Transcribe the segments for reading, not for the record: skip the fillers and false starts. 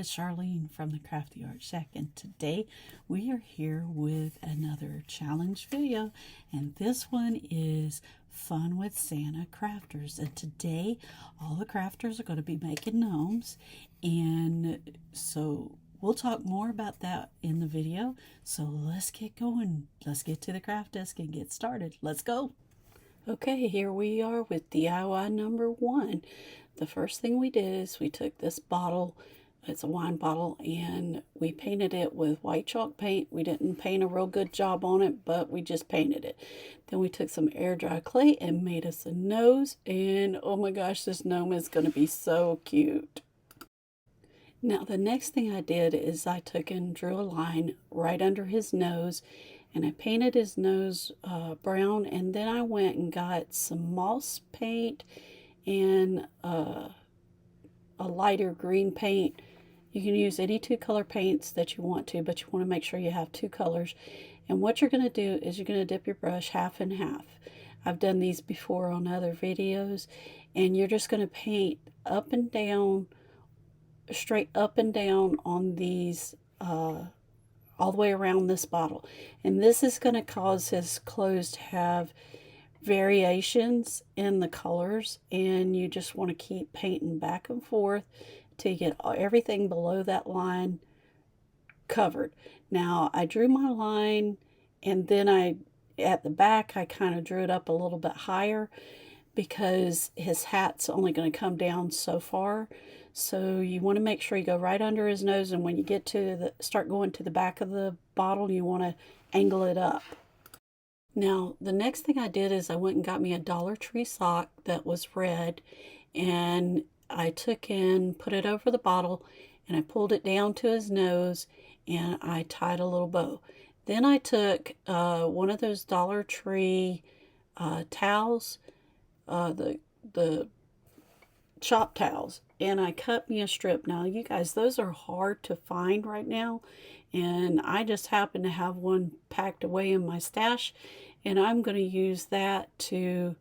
it's Charlene from the Crafty Art Shack, and today we are here with another challenge video, and this one is Fun with Santa Crafters. And today all the crafters are going to be making gnomes, and so we'll talk more about that in the video. So let's get going. Let's get to the craft desk and get started. Let's go. Okay, here we are with DIY number 1. The first thing we did is we took this bottle, it's a wine bottle, and we painted it with white chalk paint. We didn't paint a real good job on it, but we just painted it. Then we took some air dry clay and made us a nose, and oh my gosh, this gnome is going to be so cute. Now the next thing I did is I took and drew a line right under his nose, and I painted his nose brown, and then I went and got some moss paint and a lighter green paint. You can use any 2 color paints that you want to, but you want to make sure you have 2 colors. And what you're going to do is you're going to dip your brush half and half. I've done these before on other videos, and you're just going to paint up and down, straight up and down on these all the way around this bottle. And this is going to cause his clothes to have variations in the colors, and you just want to keep painting back and forth till you get everything below that line covered. Now I drew my line, and then at the back I kind of drew it up a little bit higher because his hat's only going to come down so far. So you want to make sure you go right under his nose, and when you get to start going to the back of the bottle, you want to angle it up. Now the next thing I did is I went and got me a Dollar Tree sock that was red, and I took and put it over the bottle, and I pulled it down to his nose, and I tied a little bow. Then I took one of those Dollar Tree towels, the shop towels, and I cut me a strip. Now you guys, those are hard to find right now, and I just happen to have one packed away in my stash, and I'm going to use that to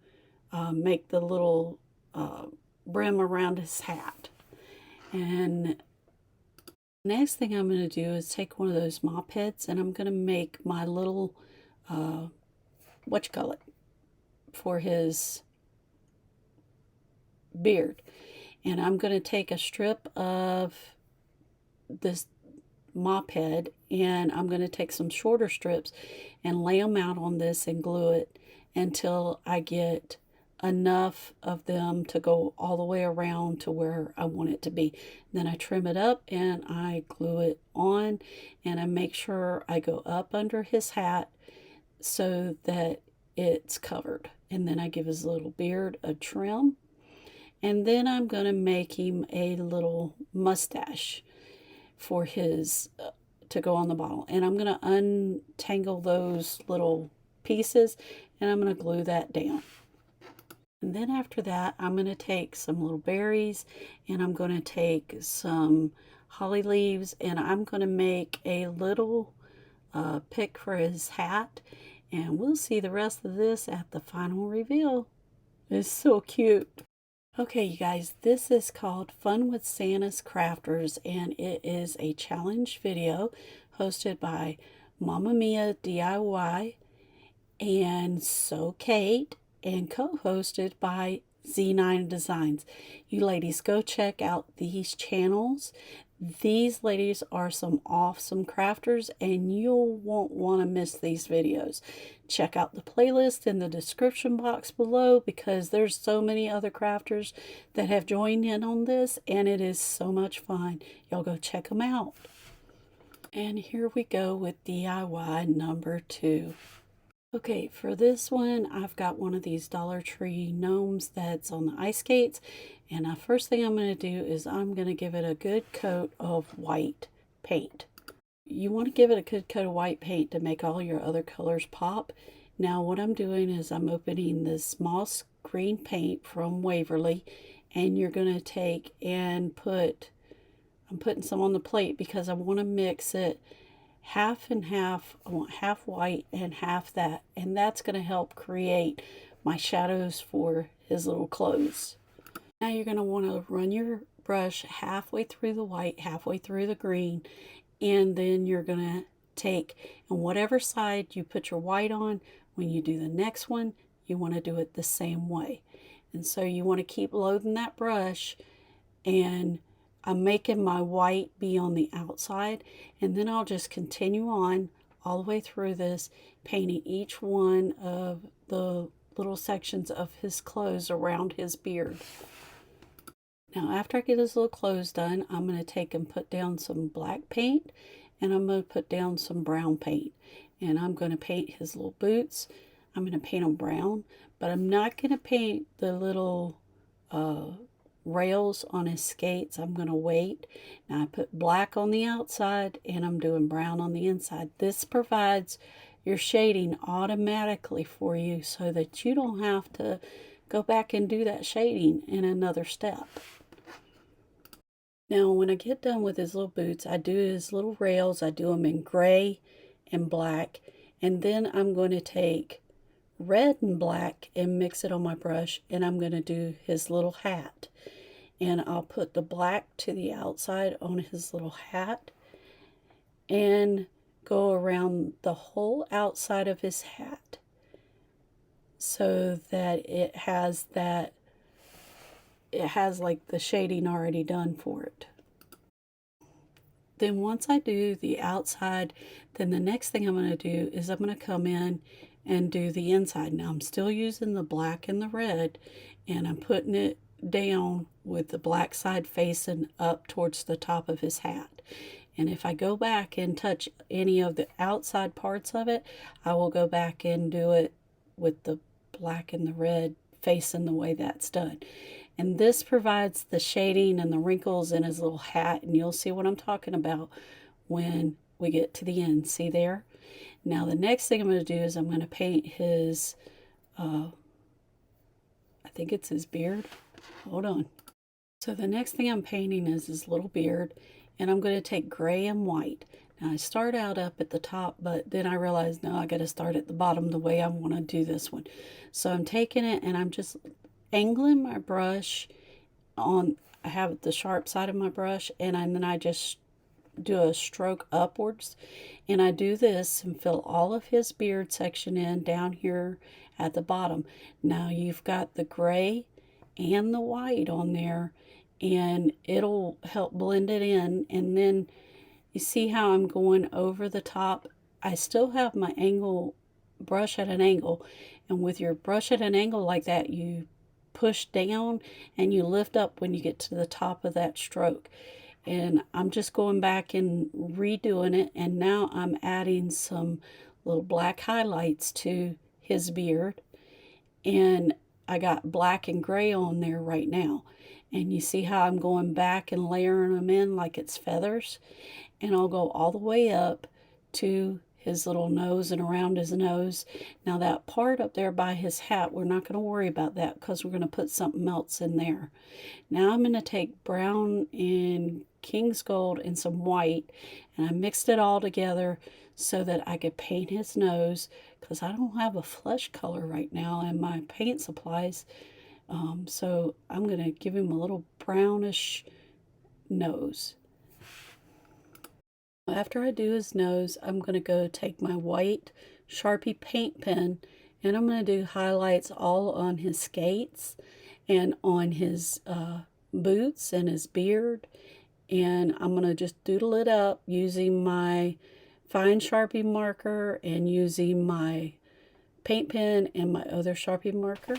make the little brim around his hat. And next thing I'm going to do is take one of those mop heads, and I'm going to make my little for his beard. And I'm going to take a strip of this mop head, and I'm going to take some shorter strips and lay them out on this and glue it until I get enough of them to go all the way around to where I want it to be. Then I trim it up and I glue it on, and I make sure I go up under his hat so that it's covered. And then I give his little beard a trim. And then I'm going to make him a little mustache for his to go on the bottle. And I'm going to untangle those little pieces, and I'm going to glue that down. And then after that, I'm going to take some little berries, and I'm going to take some holly leaves, and I'm going to make a little pick for his hat. And we'll see the rest of this at the final reveal. It's so cute. Okay, you guys, this is called Fun with Santa's Crafters, and it is a challenge video hosted by MommaMiaDIY and SoKate, and co-hosted by Z9 Designs. You ladies, go check out these channels. These ladies are some awesome crafters, and you won't want to miss these videos. Check out the playlist in the description box below, because there's so many other crafters that have joined in on this, and it is so much fun. Y'all go check them out. And here we go with DIY number 2. Okay, for this one, I've got one of these Dollar Tree gnomes that's on the ice skates. And the first thing I'm going to do is I'm going to give it a good coat of white paint. You want to give it a good coat of white paint to make all your other colors pop. Now what I'm doing is I'm opening this moss green paint from Waverly, and you're going to take and I'm putting some on the plate because I want to mix it half and half. I want half white and half that, and that's going to help create my shadows for his little clothes. Now you're going to want to run your brush halfway through the white, halfway through the green, and then you're going to take, and whatever side you put your white on, when you do the next one, you want to do it the same way. And so you want to keep loading that brush, and I'm making my white be on the outside, and then I'll just continue on all the way through this, painting each one of the little sections of his clothes around his beard. Now after I get his little clothes done, I'm going to take and put down some black paint, and I'm going to put down some brown paint, and I'm going to paint his little boots. I'm going to paint them brown, but I'm not going to paint the little rails on his skates. I'm going to wait. Now I put black on the outside, and I'm doing brown on the inside. This provides your shading automatically for you so that you don't have to go back and do that shading in another step. Now when I get done with his little boots, I do his little rails. I do them in gray and black, and then I'm going to take red and black and mix it on my brush, and I'm going to do his little hat. And I'll put the black to the outside on his little hat and go around the whole outside of his hat so that it has like the shading already done for it. Then once I do the outside, then the next thing I'm going to do is I'm going to come in and do the inside. Now I'm still using the black and the red, and I'm putting it down with the black side facing up towards the top of his hat. And if I go back and touch any of the outside parts of it, I will go back and do it with the black and the red facing the way that's done. And this provides the shading and the wrinkles in his little hat, and you'll see what I'm talking about when we get to the end. See there? Now the next thing I'm going to do is I'm going to paint his, I think it's his beard. Hold on. So the next thing I'm painting is his little beard, and I'm going to take gray and white. Now I start out up at the top, but then I realized, no, I got to start at the bottom the way I want to do this one. So I'm taking it and I'm just angling my brush on, I have the sharp side of my brush, and then I just do a stroke upwards, and I do this and fill all of his beard section in down here at the bottom. Now you've got the gray and the white on there, and it'll help blend it in. And then you see how I'm going over the top. I still have my angle brush at an angle, and with your brush at an angle like that, you push down and you lift up when you get to the top of that stroke. And I'm just going back and redoing it, and now I'm adding some little black highlights to his beard, and I got black and gray on there right now. And you see how I'm going back and layering them in like it's feathers, and I'll go all the way up to his little nose and around his nose. Now that part up there by his hat, we're not going to worry about that because we're going to put something else in there. Now I'm going to take brown and King's Gold and some white, and I mixed it all together so that I could paint his nose, because I don't have a flesh color right now in my paint supplies. So I'm going to give him a little brownish nose. After I do his nose, I'm going to go take my white Sharpie paint pen, and I'm going to do highlights all on his skates and on his boots and his beard. And I'm going to just doodle it up using my fine Sharpie marker and using my paint pen and my other Sharpie marker.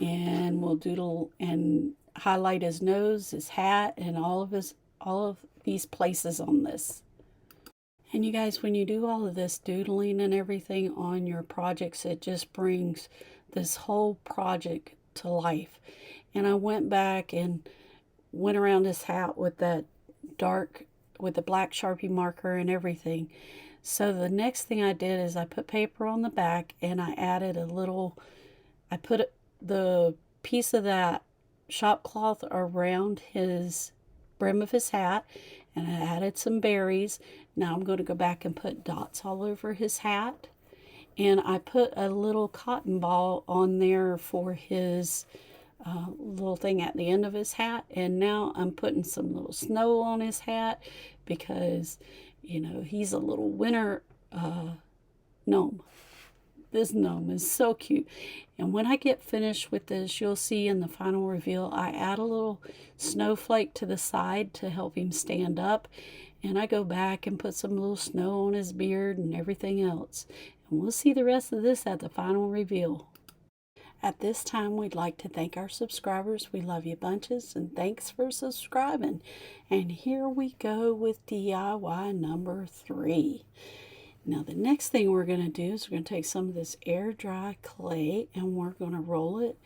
And we'll doodle and highlight his nose, his hat, and all of these places on this. And you guys, when you do all of this doodling and everything on your projects, it just brings this whole project to life. And I went back and went around his hat with that with the black Sharpie marker and everything. So the next thing I did is I put paper on the back, and I added I put the piece of that shop cloth around his brim of his hat, and I added some berries. Now I'm going to go back and put dots all over his hat, and I put a little cotton ball on there for his little thing at the end of his hat, and now I'm putting some little snow on his hat because, you know, he's a little winter gnome. This gnome is so cute. And when I get finished with this, you'll see in the final reveal, I add a little snowflake to the side to help him stand up. And I go back and put some little snow on his beard and everything else. And we'll see the rest of this at the final reveal. At this time, we'd like to thank our subscribers. We love you bunches, and thanks for subscribing. And here we go with DIY number 3. Now the next thing we're going to do is we're going to take some of this air dry clay and we're going to roll it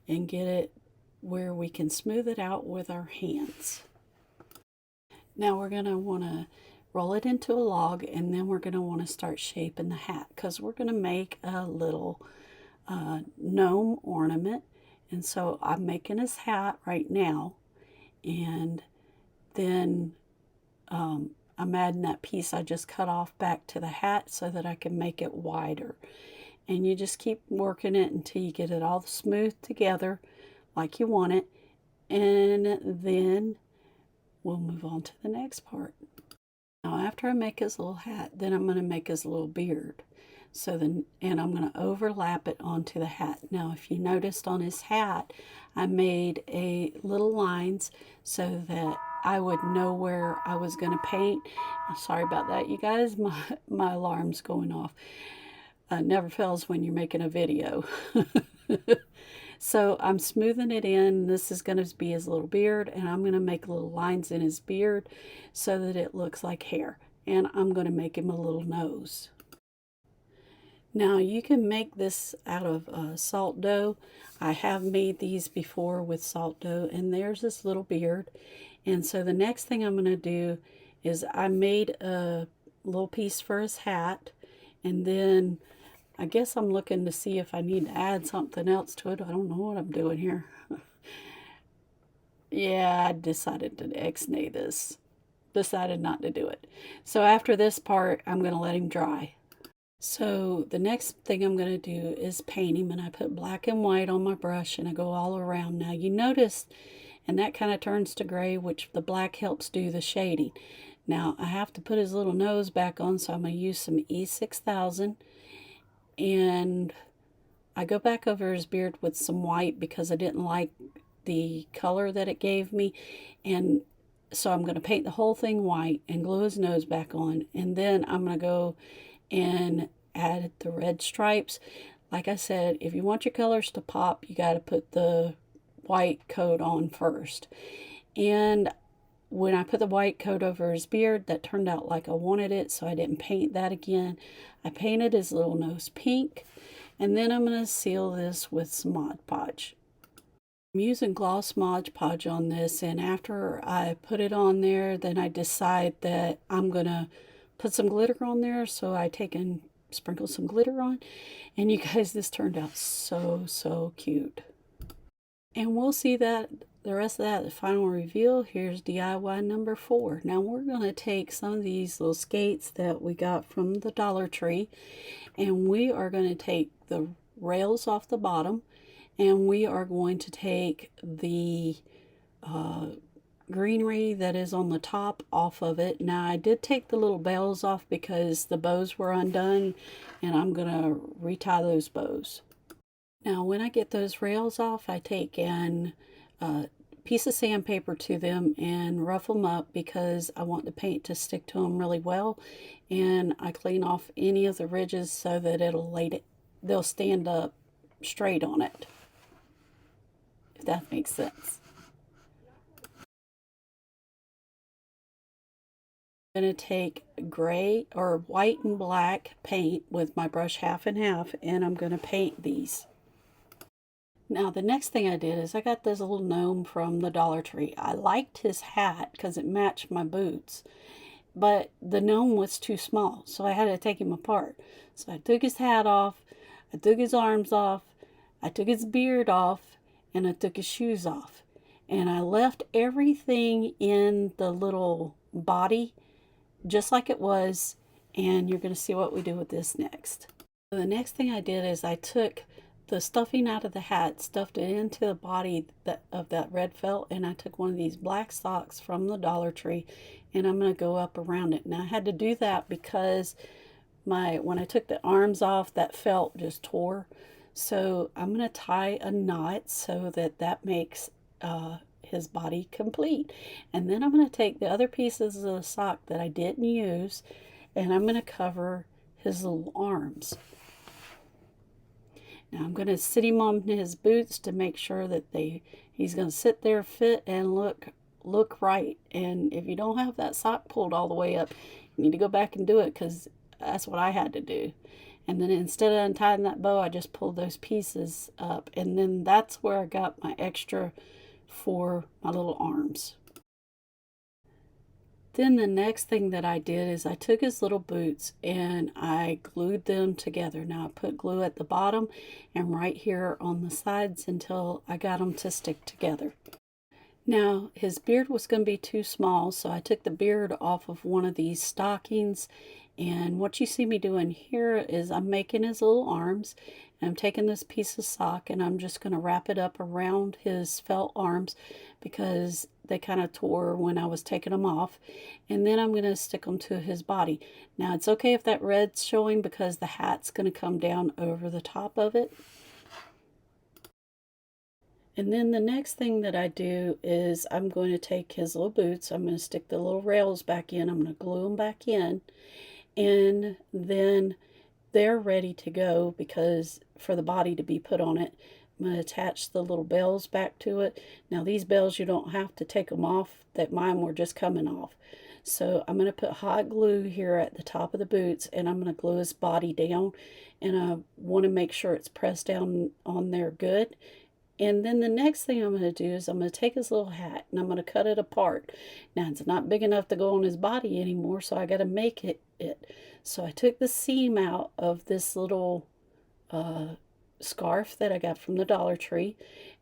and get it where we can smooth it out with our hands. Now we're going to want to roll it into a log, and then we're going to want to start shaping the hat because we're going to make a little gnome ornament. And so I'm making his hat right now, and then I'm adding that piece I just cut off back to the hat so that I can make it wider. And you just keep working it until you get it all smooth together like you want it, and then we'll move on to the next part. Now after I make his little hat, then I'm going to make his little beard. And I'm going to overlap it onto the hat. Now if you noticed on his hat, I made a little lines so that I would know where I was going to paint. Sorry about that, you guys. My alarm's going off. Never fails when you're making a video. So I'm smoothing it in. This is going to be his little beard, and I'm going to make little lines in his beard so that it looks like hair. And I'm going to make him a little nose. Now you can make this out of salt dough. I have made these before with salt dough, and there's this little beard. And so the next thing I'm going to do is I made a little piece for his hat, and then I guess I'm looking to see if I need to add something else to it. I don't know what I'm doing here. Yeah, I decided to ex-nay this. Decided not to do it. So after this part, I'm going to let him dry. So the next thing I'm going to do is paint him, and I put black and white on my brush and I go all around. Now you notice, and that kind of turns to gray, which the black helps do the shading. Now I have to put his little nose back on, so I'm going to use some E600, and I go back over his beard with some white because I didn't like the color that it gave me, and so I'm going to paint the whole thing white and glue his nose back on, and then I'm going to go and add the red stripes. Like I said, if you want your colors to pop, you got to put the white coat on first. And when I put the white coat over his beard, that turned out like I wanted it, so I didn't paint that again. I painted his little nose pink, and then I'm going to seal this with some Mod Podge. I'm using gloss Mod Podge on this, and after I put it on there, then I decide that I'm going to put some glitter on there, so I take and sprinkle some glitter on. And you guys, this turned out so cute. And we'll see that the rest of that, the final reveal. Here's DIY number 4. Now we're going to take some of these little skates that we got from the Dollar Tree, and we are going to take the rails off the bottom, and we are going to take the greenery that is on the top off of it. Now I did take the little bells off because the bows were undone, and I'm going to retie those bows. Now when I get those rails off, I take a piece of sandpaper to them and rough them up because I want the paint to stick to them really well, and I clean off any of the ridges so that they'll stand up straight on it, if that makes sense. I'm going to take gray or white and black paint with my brush half and half, and I'm going to paint these. Now the next thing I did is I got this little gnome from the Dollar Tree. I liked his hat because it matched my boots, but the gnome was too small, so I had to take him apart. So I took his hat off, I took his arms off, I took his beard off, and I took his shoes off. And I left everything in the little body just like it was, and you're going to see what we do with this next. So the next thing I did is I took the stuffing out of the hat, stuffed it into the body of that red felt, and I took one of these black socks from the Dollar Tree, and I'm going to go up around it. Now I had to do that because when I took the arms off, that felt just tore. So I'm going to tie a knot so that makes his body complete. And then I'm going to take the other pieces of the sock that I didn't use, and I'm going to cover his little arms. Now I'm going to sit him on his boots to make sure that he's going to sit there, fit, and look right. And if you don't have that sock pulled all the way up, you need to go back and do it, because that's what I had to do. And then instead of untying that bow, I just pulled those pieces up, and then that's where I got my extra for my little arms. Then the next thing that I did is I took his little boots and I glued them together. Now I put glue at the bottom and right here on the sides until I got them to stick together. Now his beard was going to be too small, so I took the beard off of one of these stockings, and what you see me doing here is I'm making his little arms, and I'm taking this piece of sock and I'm just going to wrap it up around his felt arms because they kind of tore when I was taking them off, and then I'm going to stick them to his body. Now it's okay if that red's showing because the hat's going to come down over the top of it. And then the next thing that I do is I'm going to take his little boots, I'm going to stick the little rails back in, I'm going to glue them back in, and then they're ready to go because for the body to be put on it. I'm going to attach the little bells back to it. Now these bells, you don't have to take them off, that mine were just coming off. So I'm going to put hot glue here at the top of the boots, and I'm going to glue his body down, and I want to make sure it's pressed down on there good. And then the next thing I'm going to do is I'm going to take his little hat and I'm going to cut it apart. Now it's not big enough to go on his body anymore, so I got to make it. So I took the seam out of this little scarf that I got from the Dollar Tree,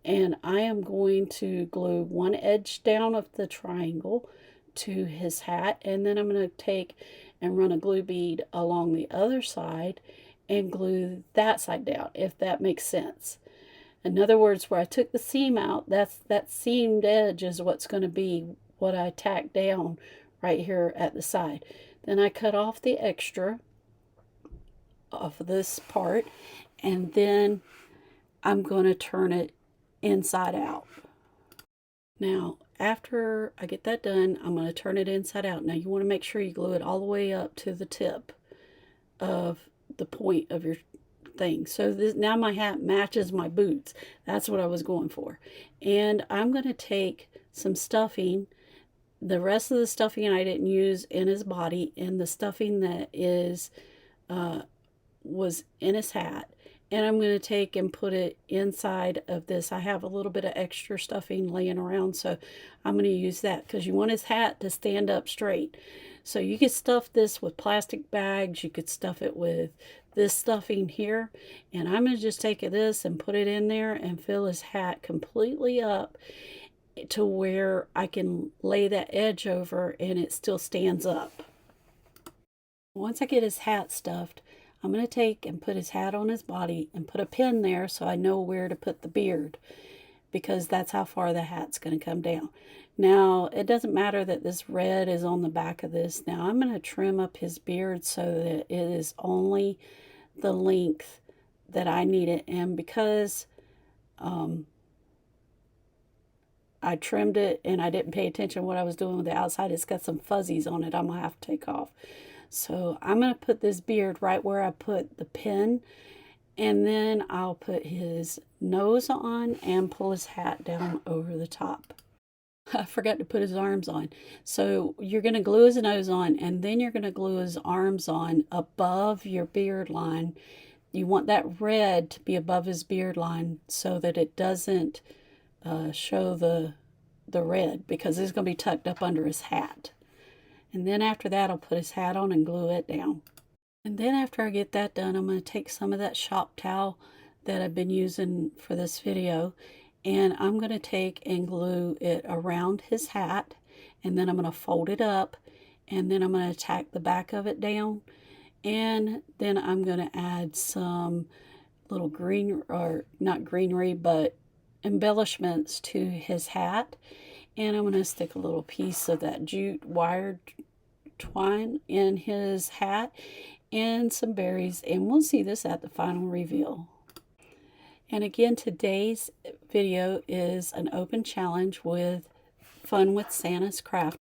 and I am going to glue one edge down of the triangle to his hat, and then I'm going to take and run a glue bead along the other side and glue that side down, if that makes sense. In other words, where I took the seam out, that seamed edge is what's going to be what I tack down right here at the side. Then I cut off the extra off of this part, and then I'm going to turn it inside out. Now, after I get that done, I'm going to turn it inside out. Now, you want to make sure you glue it all the way up to the tip of the point of your thing. So now my hat matches my boots. That's what I was going for. And I'm going to take some stuffing, the rest of the stuffing I didn't use in his body, and the stuffing that was in his hat, and I'm going to take and put it inside of this. I have a little bit of extra stuffing laying around, so I'm going to use that because you want his hat to stand up straight. So you could stuff this with plastic bags, you could stuff it with this stuffing here, and I'm going to just take this and put it in there and fill his hat completely up to where I can lay that edge over and it still stands up. Once I get his hat stuffed, I'm going to take and put his hat on his body and put a pin there so I know where to put the beard, because that's how far the hat's going to come down. Now, it doesn't matter that this red is on the back of this. Now, I'm going to trim up his beard so that it is only the length that I need it. And because I trimmed it and I didn't pay attention to what I was doing with the outside, it's got some fuzzies on it I'm going to have to take off. So I'm going to put this beard right where I put the pin, and then I'll put his nose on and pull his hat down over the top. I forgot to put his arms on. So you're going to glue his nose on, and then you're going to glue his arms on above your beard line. You want that red to be above his beard line so that it doesn't show the red, because it's going to be tucked up under his hat. And then after that, I'll put his hat on and glue it down. And then after I get that done, I'm going to take some of that shop towel that I've been using for this video, and I'm going to take and glue it around his hat, and then I'm going to fold it up, and then I'm going to tack the back of it down, and then I'm going to add some little green, or not greenery, but embellishments to his hat. And I'm going to stick a little piece of that jute wired twine in his hat and some berries, and we'll see this at the final reveal. And again, today's video is an open challenge with Fun with Santa's Craft.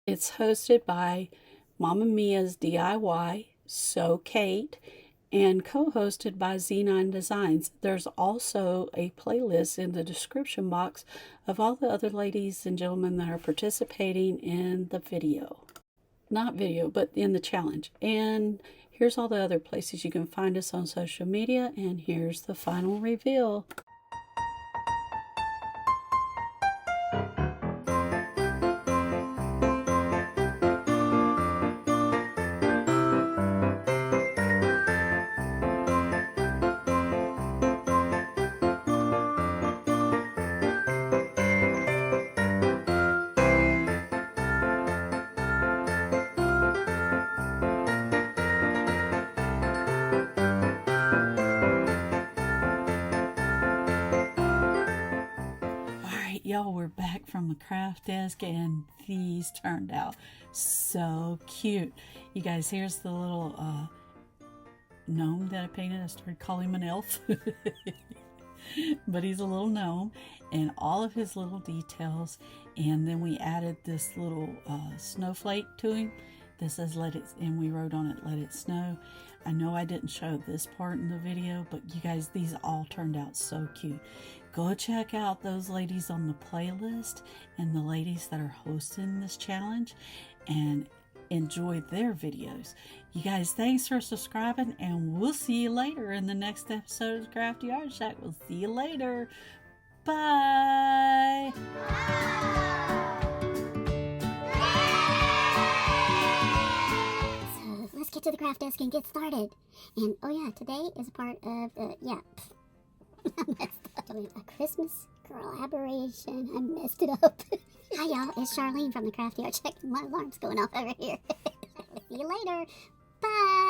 It's hosted by MommaMiaDIY, SoKate, and co-hosted by Z9 Designs. There's also a playlist in the description box of all the other ladies and gentlemen that are participating in the video. Not video, but in the challenge. And here's all the other places you can find us on social media, and here's the final reveal. Y'all, we're back from the craft desk, and these turned out so cute. You guys, here's the little gnome that I painted. I started calling him an elf, but he's a little gnome, and all of his little details. And then we added this little snowflake to him that says "Let it," and we wrote on it "Let it snow." I know I didn't show this part in the video, but you guys, these all turned out so cute. Go check out those ladies on the playlist and the ladies that are hosting this challenge and enjoy their videos. You guys, thanks for subscribing, and we'll see you later in the next episode of Crafty Art Shack. We'll see you later. Bye. So let's get to the craft desk and get started. And oh yeah, today is a part of the, I messed up. A Christmas collaboration. I messed it up. Hi y'all, it's Charlene from the Crafty Art Shack. My alarm's going off over here. See you later. Bye.